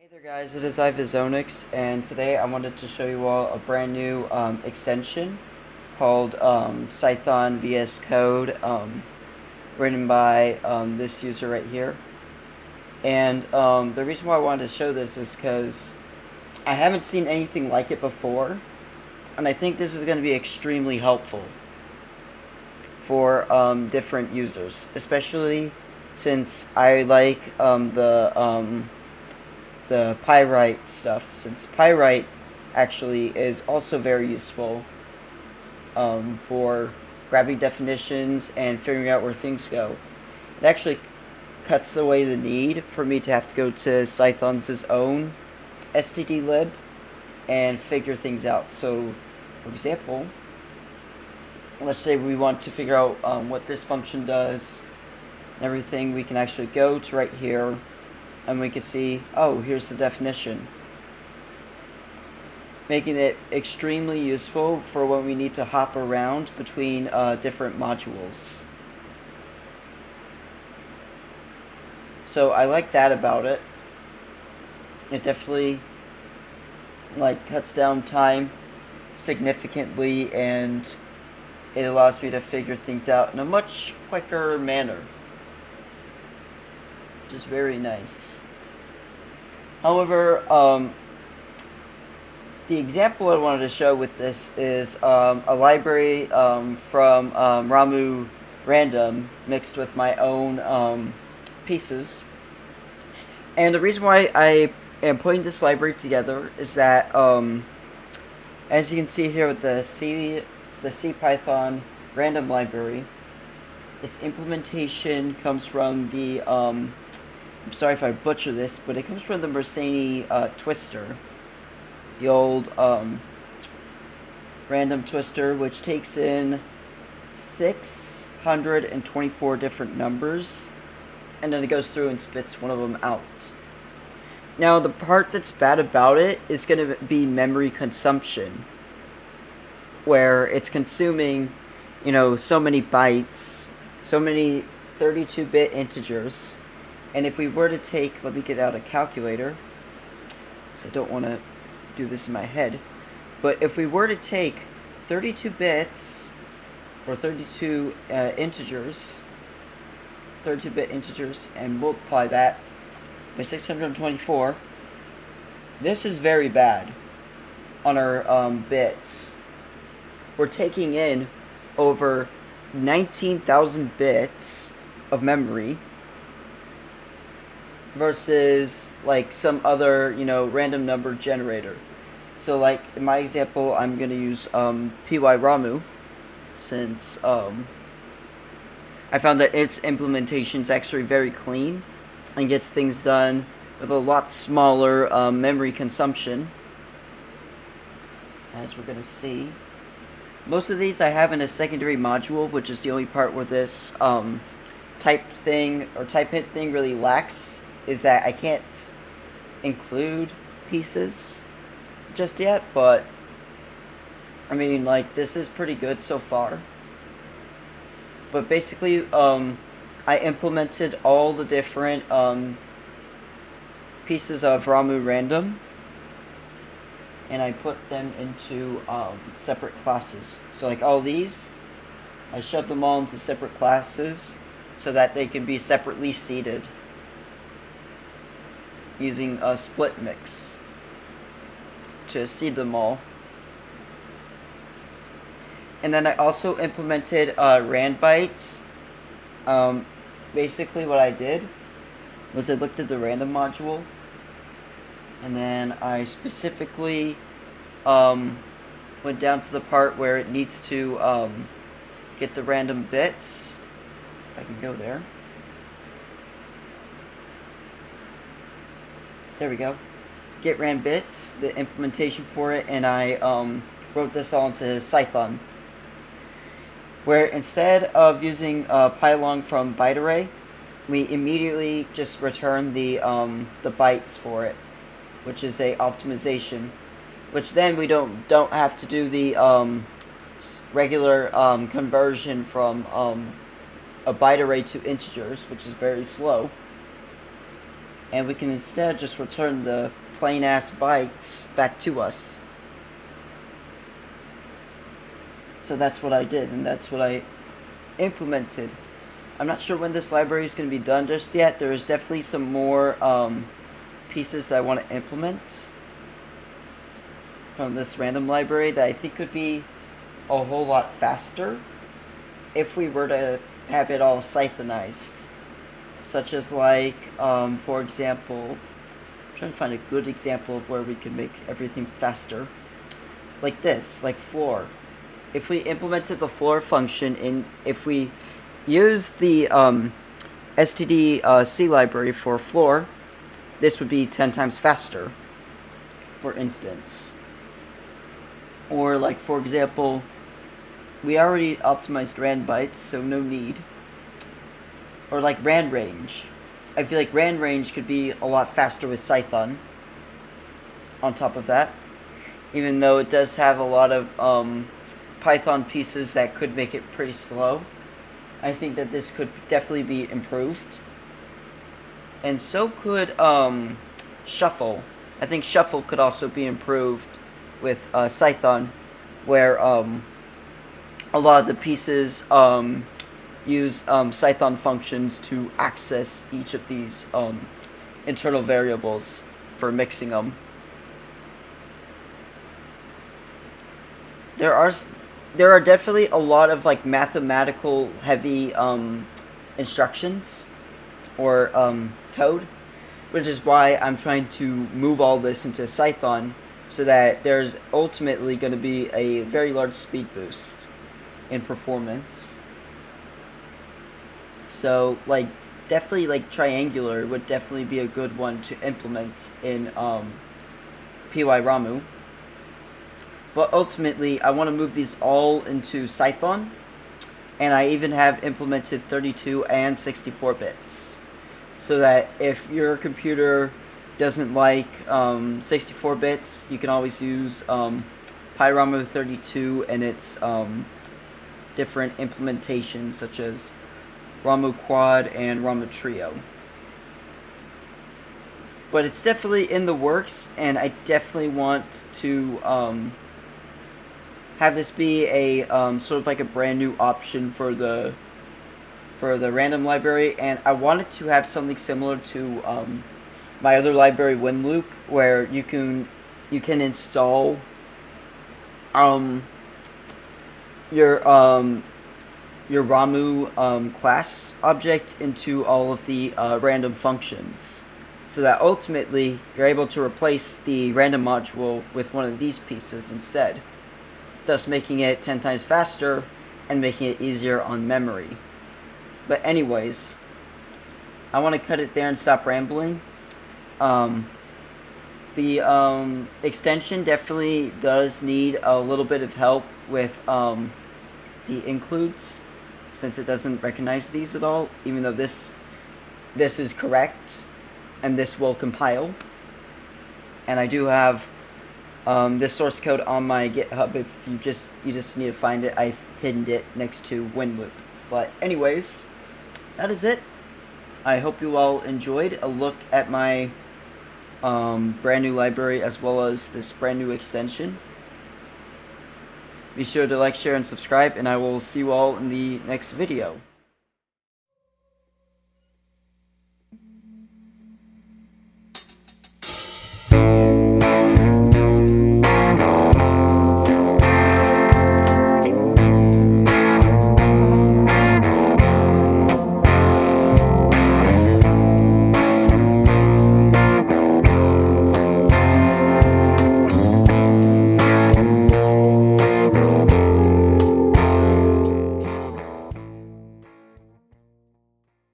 Hey there guys, it is Ivazonix, and today I wanted to show you all a brand new extension called Cython VS Code, written by this user right here. And the reason why I wanted to show this is because I haven't seen anything like it before, and I think this is going to be extremely helpful for different users, especially since I like the Pyright stuff, since Pyright actually is also very useful for grabbing definitions and figuring out where things go. It actually cuts away the need for me to have to go to Cython's own stdlib and figure things out. So, for example, let's say we want to figure out what this function does and everything, we can actually go to right here and we can see, oh, here's the definition. Making it extremely useful for when we need to hop around between different modules. So I like that about it. It definitely cuts down time significantly, and it allows me to figure things out in a much quicker manner, which is very nice. However, the example I wanted to show with this is a library from romu random mixed with my own pieces. And the reason why I am putting this library together is that, as you can see here with the CPython random library, its implementation comes from the I'm sorry if I butcher this, but it comes from the Mersenne twister, the old random twister, which takes in 624 different numbers, and then it goes through and spits one of them out. Now, the part that's bad about it is going to be memory consumption, where it's consuming, so many bytes, so many 32-bit integers. And if we were to take, let me get out a calculator, so I don't want to do this in my head, but if we were to take 32 bits, or 32 integers, 32-bit integers, and multiply that by 624, this is very bad on our bits. We're taking in over 19,000 bits of memory, versus some other random number generator. So in my example, I'm gonna use PyRomu, since I found that its implementation is actually very clean and gets things done with a lot smaller memory consumption, as we're gonna see. Most of these I have in a secondary module, which is the only part where this type hint thing really lacks, is that I can't include pieces just yet, but I mean, this is pretty good so far. But basically, I implemented all the different pieces of romu random, and I put them into separate classes. So all these, I shoved them all into separate classes so that they can be separately seeded using a split mix to seed them all. And then I also implemented rand bytes. Basically what I did was I looked at the random module, and then I specifically went down to the part where it needs to get the random bits. If I can go there. There we go. Get ran bits, the implementation for it, and I wrote this all into Cython, where instead of using pylong from byte array, we immediately just return the bytes for it, which is a optimization, which then we don't have to do the regular conversion from a byte array to integers, which is very slow. and we can instead just return the plain ass bytes back to us. So that's what I did, and that's what I implemented. I'm not sure when this library is going to be done just yet. There's definitely some more pieces that I want to implement from this random library that I think could be a whole lot faster if we were to have it all Cythonized. Such as like, for example, I'm trying to find a good example of where we can make everything faster. Like this, like floor. If we implemented the floor function if we use the stdc library for floor, this would be 10 times faster, for instance. Or like, for example, we already optimized rand bytes, so no need. Or like rand range. I feel like rand range could be a lot faster with Cython on top of that, even though it does have a lot of Python pieces that could make it pretty slow. I think that this could definitely be improved. And so could shuffle. I think shuffle could also be improved with Cython, where a lot of the pieces use Cython functions to access each of these internal variables for mixing them. There are definitely a lot of like mathematical heavy instructions or code, which is why I'm trying to move all this into Cython, so that there's ultimately going to be a very large speed boost in performance. So like definitely like triangular would definitely be a good one to implement in PyRomu. But ultimately, I want to move these all into Cython, and I even have implemented 32 and 64 bits, so that if your computer doesn't like 64 bits, you can always use PyRomu 32 and its different implementations, such as Romu Quad and Romu Trio. But it's definitely in the works, and I definitely want to have this be a sort of like a brand new option for the random library, and I wanted to have something similar to my other library, WinLoop, where you can install your Romu class object into all of the random functions, so that ultimately you're able to replace the random module with one of these pieces instead, thus making it 10 times faster and making it easier on memory. But anyways, I want to cut it there and stop rambling. The extension definitely does need a little bit of help with the includes, since it doesn't recognize these at all, even though this is correct and this will compile. And I do have this source code on my GitHub. If you just need to find it, I've pinned it next to WinLoop. But anyways, that is it. I hope you all enjoyed a look at my brand new library, as well as this brand new extension. Be sure to like, share, and subscribe, and I will see you all in the next video.